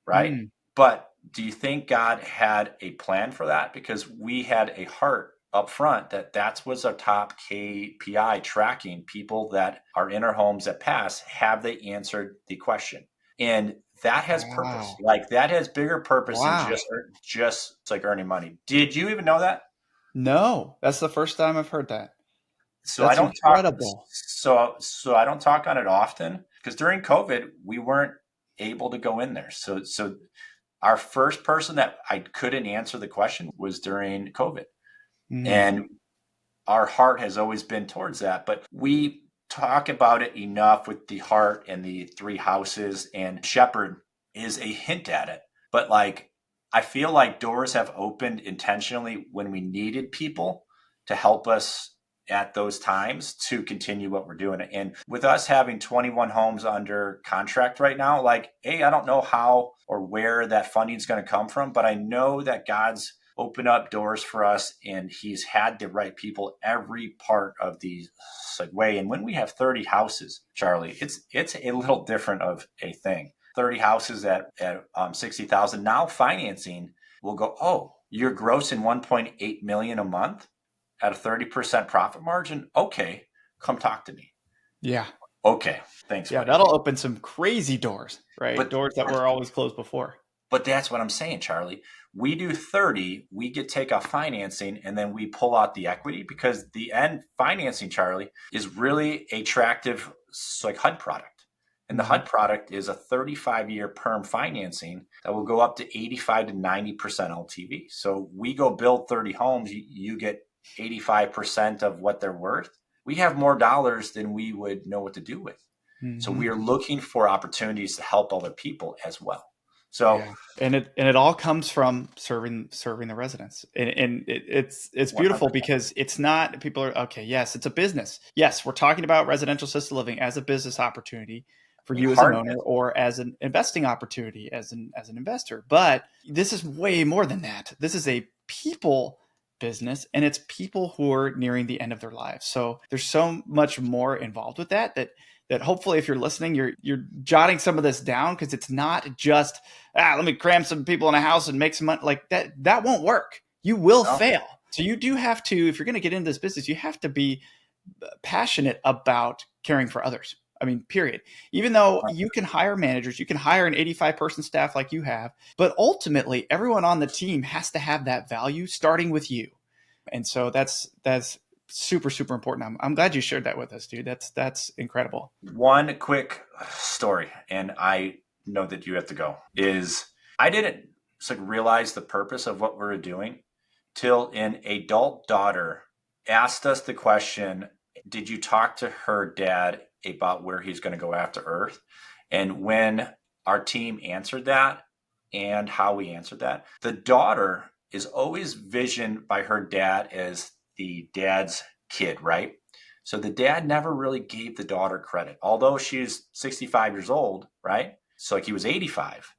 right? But do you think God had a plan for that? Because we had a heart up front that was our top KPI, tracking people that are in our homes that pass. Have they answered the question? And that has purpose. Like that has bigger purpose than just like earning money. Did you even know that? No, that's the first time I've heard that. So that's incredible. So I don't talk on it often because during COVID we weren't able to go in there. So our first person that I couldn't answer the question was during COVID. And our heart has always been towards that. But we talk about it enough with the heart and the three houses, and Shepherd is a hint at it. But like, I feel like doors have opened intentionally when we needed people to help us at those times to continue what we're doing. And with us having 21 homes under contract right now, like, I don't know how or where that funding is going to come from, but I know that God's opened up doors for us and he's had the right people every part of the way. And when we have 30 houses, Charlie, it's a little different of a thing. 30 houses at 60,000. Now financing will go, oh, you're grossing 1.8 million a month at a 30% profit margin. Okay, come talk to me. Yeah. Okay, thanks. Yeah, buddy. that'll open some crazy doors, right? But doors that were always closed before. But that's what I'm saying, Charlie. We do 30, we take off financing, and then we pull out the equity because the end financing, Charlie, is really attractive, like HUD product. And the HUD product is a 35-year perm financing that will go up to 85 to 90% LTV. So we go build 30 homes, you get 85% of what they're worth. We have more dollars than we would know what to do with. So we are looking for opportunities to help other people as well. So yeah. and it all comes from serving the residents, and it's beautiful 100%. because it's not, people are okay. Yes, it's a business. Yes, we're talking about residential assisted living as a business opportunity for you as an owner or as an investing opportunity as an investor. But this is way more than that. This is a people business, and it's people who are nearing the end of their lives. So there's so much more involved with that hopefully if you're listening, you're jotting some of this down, because it's not just, let me cram some people in a house and make some money. Like that won't work. You will fail. So you do have to, if you're going to get into this business, you have to be passionate about caring for others. I mean, period. Even though you can hire managers, you can hire an 85-person staff like you have, but ultimately everyone on the team has to have that value starting with you. And so that's super, super important. I'm glad you shared that with us, dude. That's incredible. One quick story, and I know that you have to go, is I didn't realize the purpose of what we were doing till an adult daughter asked us the question, did you talk to her dad about where he's going to go after Earth? And when our team answered that and how we answered that, the daughter is always visioned by her dad as the dad's kid, right? So the dad never really gave the daughter credit, although she's 65 years old, right? So he was 85,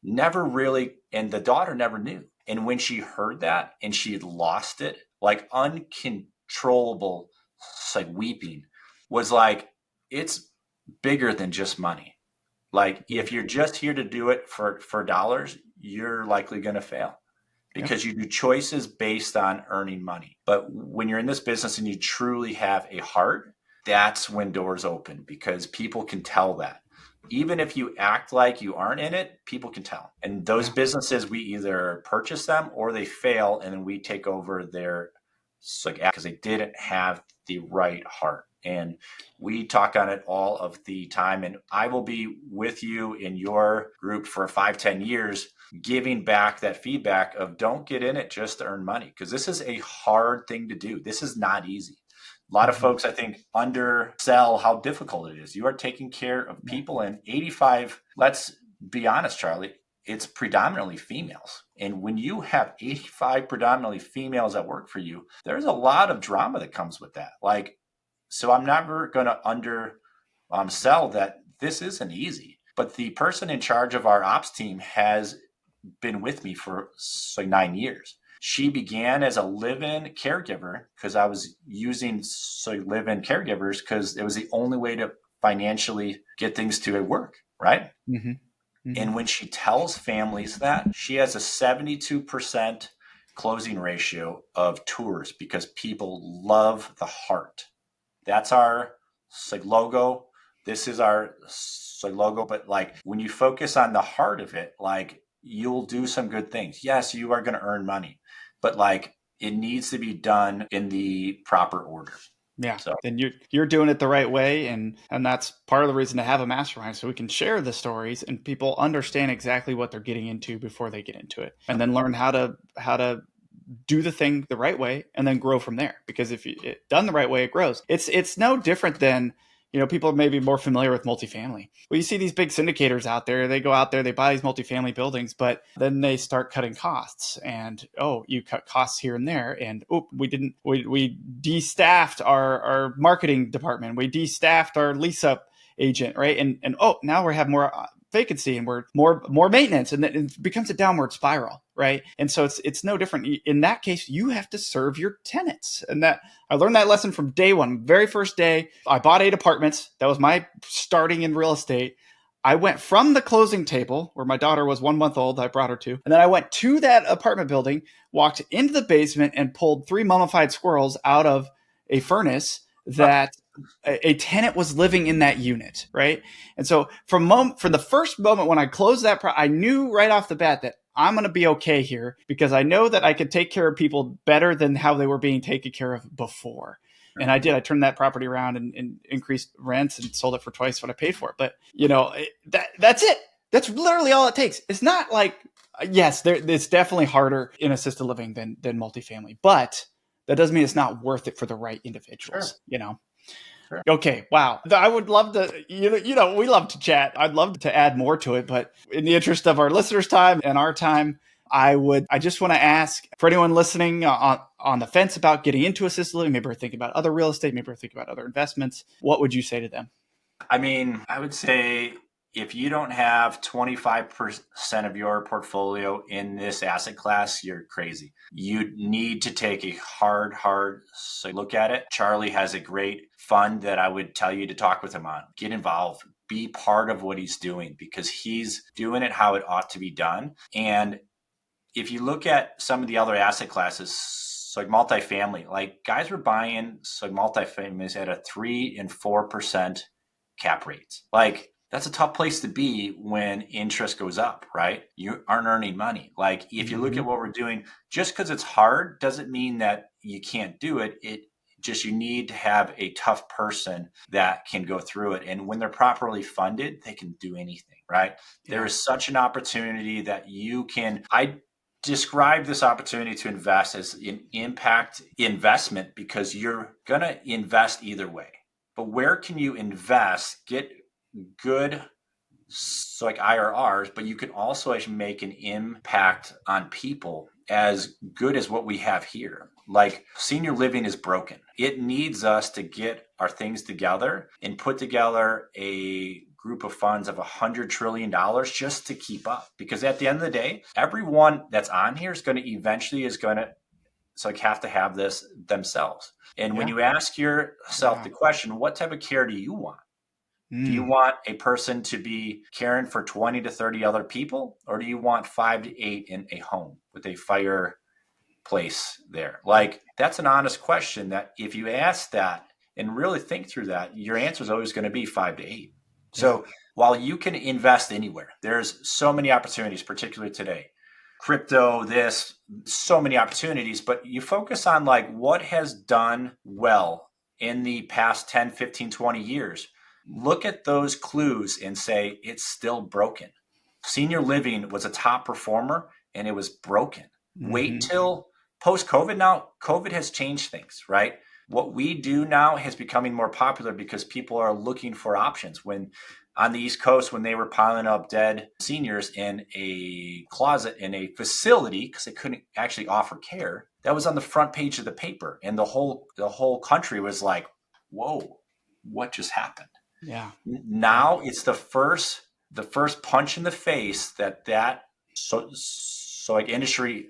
never really, and the daughter never knew. And when she heard that and she had lost it, like uncontrollable, weeping, was like, it's bigger than just money. Like if you're just here to do it for dollars, you're likely going to fail, because you do choices based on earning money. But when you're in this business and you truly have a heart, that's when doors open, because people can tell that. Even if you act like you aren't in it, people can tell. And those businesses, we either purchase them or they fail, and then we take over their, because they didn't have the right heart. And we talk on it all of the time. And I will be with you in your group for 5-10 years, giving back that feedback of don't get in it just to earn money, because this is a hard thing to do. This is not easy. A lot of folks, I think, undersell how difficult it is. You are taking care of people, and 85, let's be honest, Charlie, it's predominantly females. And when you have 85 predominantly females that work for you, there's a lot of drama that comes with that. So I'm never going to undersell that this isn't easy. But the person in charge of our ops team has been with me for 9 years. She began as a live-in caregiver, because I was using live-in caregivers because it was the only way to financially get things to work, right? And when she tells families that, she has a 72% closing ratio of tours, because people love the heart. That's our logo. This is our logo. But when you focus on the heart of it, you'll do some good things. Yes, you are going to earn money, but it needs to be done in the proper order. Yeah. So then you're doing it the right way. And that's part of the reason to have a mastermind, so we can share the stories and people understand exactly what they're getting into before they get into it, and then learn how to do the thing the right way and then grow from there. Because if it done the right way, it grows. It's no different than, People may be more familiar with multifamily. Well, you see these big syndicators out there. They go out there, they buy these multifamily buildings, but then they start cutting costs. And you cut costs here and there. And we de-staffed our marketing department. We de-staffed our lease up agent, right? And now we have more vacancy and we're more maintenance, and it becomes a downward spiral, right? And so it's no different. In that case, you have to serve your tenants, and that I learned that lesson from day one. Very first day, I bought 8 apartments. That was my starting in real estate. I went from the closing table where my daughter was 1 month old. I brought her to, and then I went to that apartment building, walked into the basement, and pulled 3 mummified squirrels out of a furnace that a tenant was living in that unit, right? And so from the first moment when I closed that, I knew right off the bat that I'm going to be okay here because I know that I could take care of people better than how they were being taken care of before. And I did. I turned that property around and increased rents and sold it for twice what I paid for it. But that's it. That's literally all it takes. It's not like, yes, it's definitely harder in assisted living than multifamily, but that doesn't mean it's not worth it for the right individuals. Sure. Sure. Okay. Wow. I would love to, we love to chat. I'd love to add more to it, but in the interest of our listeners' time and our time, I just want to ask for anyone listening on the fence about getting into assisted living, maybe we're thinking about other real estate, maybe we're thinking about other investments. What would you say to them? I mean, I would say if you don't have 25% of your portfolio in this asset class, you're crazy. You need to take a hard look at it. Charlie has a great fund that I would tell you to talk with him on. Get involved. Be part of what he's doing because he's doing it how it ought to be done. And if you look at some of the other asset classes, so like multifamily, like guys were buying multifamilies at a 3 and 4% cap rates. Like that's a tough place to be when interest goes up, right? You aren't earning money. Like if you look at what we're doing, just because it's hard doesn't mean that you can't do it. You need to have a tough person that can go through it. And when they're properly funded, they can do anything, right? Yeah. There is such an opportunity that I describe this opportunity to invest as an impact investment because you're going to invest either way. But where can you invest, get good IRRs, but you can also actually make an impact on people as good as what we have here. Like senior living is broken. It needs us to get our things together and put together a group of funds of $100 trillion just to keep up. Because at the end of the day, everyone that's on here is going to have to have this themselves. And when you ask yourself the question, what type of care do you want? Do you want a person to be caring for 20 to 30 other people? Or do you want 5 to 8 in a home with a fireplace there? Like, that's an honest question that if you ask that and really think through that, your answer is always going to be 5 to 8. So while you can invest anywhere, there's so many opportunities, particularly today. Crypto, so many opportunities, but you focus on like what has done well in the past 10, 15, 20 years. Look at those clues and say, it's still broken. Senior living was a top performer and it was broken. Wait till post-COVID. Now, COVID has changed things, right? What we do now is becoming more popular because people are looking for options. When on the East Coast, when they were piling up dead seniors in a closet in a facility because they couldn't actually offer care, that was on the front page of the paper. And the whole country was like, whoa, what just happened? Yeah. Now it's the first punch in the face that industry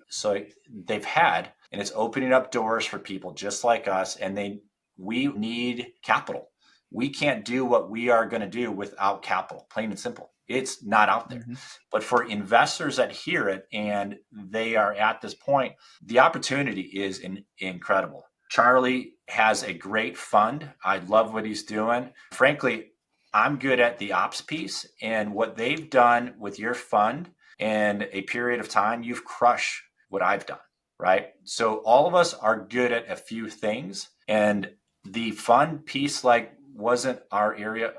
they've had, and it's opening up doors for people just like us. And we need capital. We can't do what we are going to do without capital, plain and simple. It's not out there. But for investors that hear it and they are at this point, the opportunity is incredible. Charlie has a great fund. I love what he's doing. Frankly, I'm good at the ops piece, and what they've done with your fund in a period of time, you've crushed what I've done, right? So all of us are good at a few things, and the fund piece wasn't our area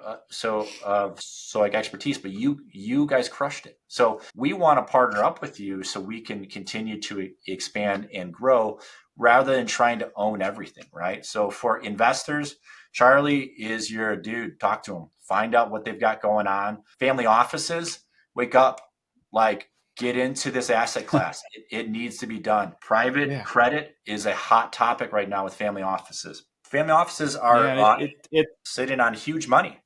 expertise, but you guys crushed it. So we want to partner up with you so we can continue to expand and grow rather than trying to own everything, right? So for investors, Charlie is your dude. Talk to them. Find out what they've got going on. Family offices, wake up. Like, get into this asset class. It needs to be done. Private Yeah. credit is a hot topic right now with family offices. Family offices are Yeah. It sitting on huge money.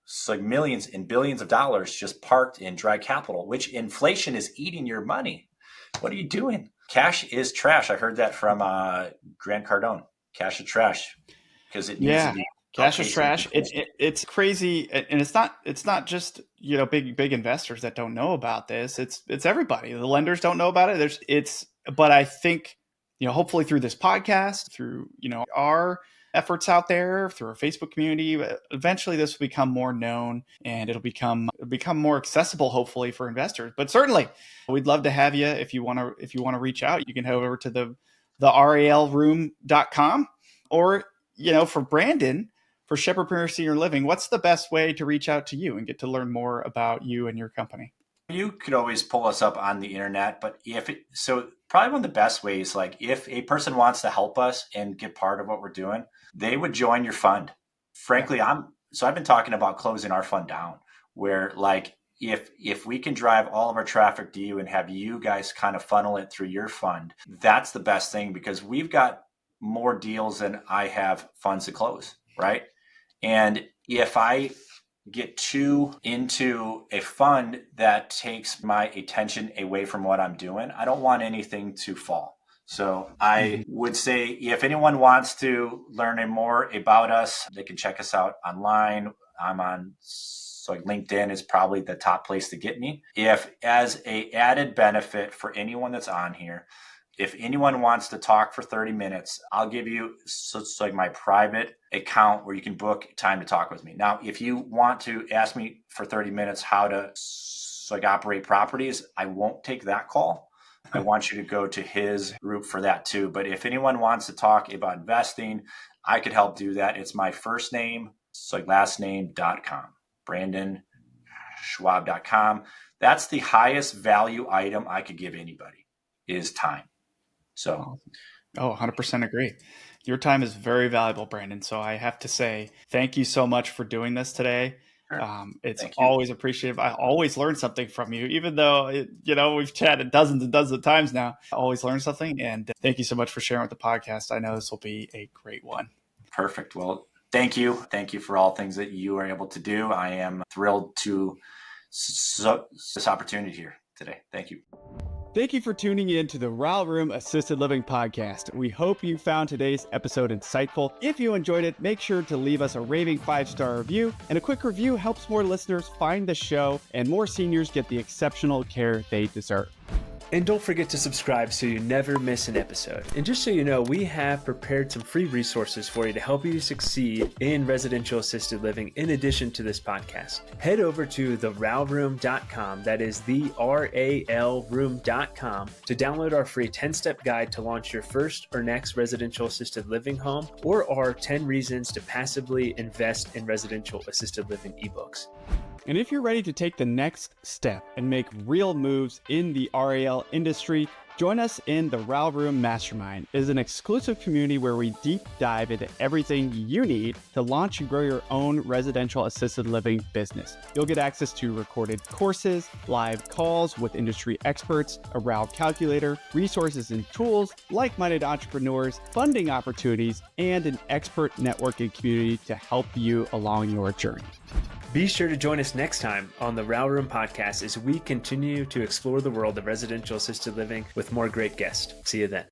It's like millions and billions of dollars just parked in dry capital, which inflation is eating your money. What are you doing? Cash is trash. I heard that from Grant Cardone. Cash is trash because it needs to Yeah, be cash is outpacing trash. inflation. It's crazy, and it's not just big investors that don't know about this. It's everybody. The lenders don't know about it. But I think hopefully through this podcast, through our efforts out there, through our Facebook community, eventually this will become more known and it'll become more accessible, hopefully, for investors. But certainly, we'd love to have you if you want to reach out. You can head over to the ralroom.com, or for Brandon, for Shepherdpreneur Senior Living, what's the best way to reach out to you and get to learn more about you and your company? You could always pull us up on the internet, but probably one of the best ways, like if a person wants to help us and get part of what we're doing, they would join your fund. Frankly, I've been talking about closing our fund down, where like if we can drive all of our traffic to you and have you guys kind of funnel it through your fund, that's the best thing, because we've got more deals than I have funds to close, right? And if I get too into a fund that takes my attention away from what I'm doing, I don't want anything to fall. So I would say if anyone wants to learn more about us, they can check us out online. I'm on, so like LinkedIn is probably the top place to get me. If as a added benefit for anyone that's on here, if anyone wants to talk for 30 minutes, I'll give you it's like my private account where you can book time to talk with me. Now, if you want to ask me for 30 minutes how to like operate properties, I won't take that call. I want you to go to his group for that too. But if anyone wants to talk about investing, I could help do that. It's my first name, so like last name.com, BrandonSchwab.com. That's the highest value item I could give anybody is time. So, 100% agree. Your time is very valuable, Brandon. So I have to say thank you so much for doing this today. It's always appreciative. I always learn something from you, even though we've chatted dozens and dozens of times now. I always learn something, and thank you so much for sharing with the podcast. I know this will be a great one. Perfect. Well, thank you for all things that you are able to do. I am thrilled to this opportunity here today. Thank you. Thank you for tuning in to the Raw Room Assisted Living Podcast. We hope you found today's episode insightful. If you enjoyed it, make sure to leave us a raving 5-star review. And a quick review helps more listeners find the show and more seniors get the exceptional care they deserve. And don't forget to subscribe so you never miss an episode. And just so you know, we have prepared some free resources for you to help you succeed in residential assisted living in addition to this podcast. Head over to theralroom.com, that is theralroom.com, to download our free 10-step guide to launch your first or next residential assisted living home, or our 10 reasons to passively invest in residential assisted living ebooks. And if you're ready to take the next step and make real moves in the RAL industry, join us in the RAL Room Mastermind. It is an exclusive community where we deep dive into everything you need to launch and grow your own residential assisted living business. You'll get access to recorded courses, live calls with industry experts, a RAL calculator, resources and tools, like-minded entrepreneurs, funding opportunities, and an expert networking community to help you along your journey. Be sure to join us next time on the Raw Room Podcast as we continue to explore the world of residential assisted living with more great guests. See you then.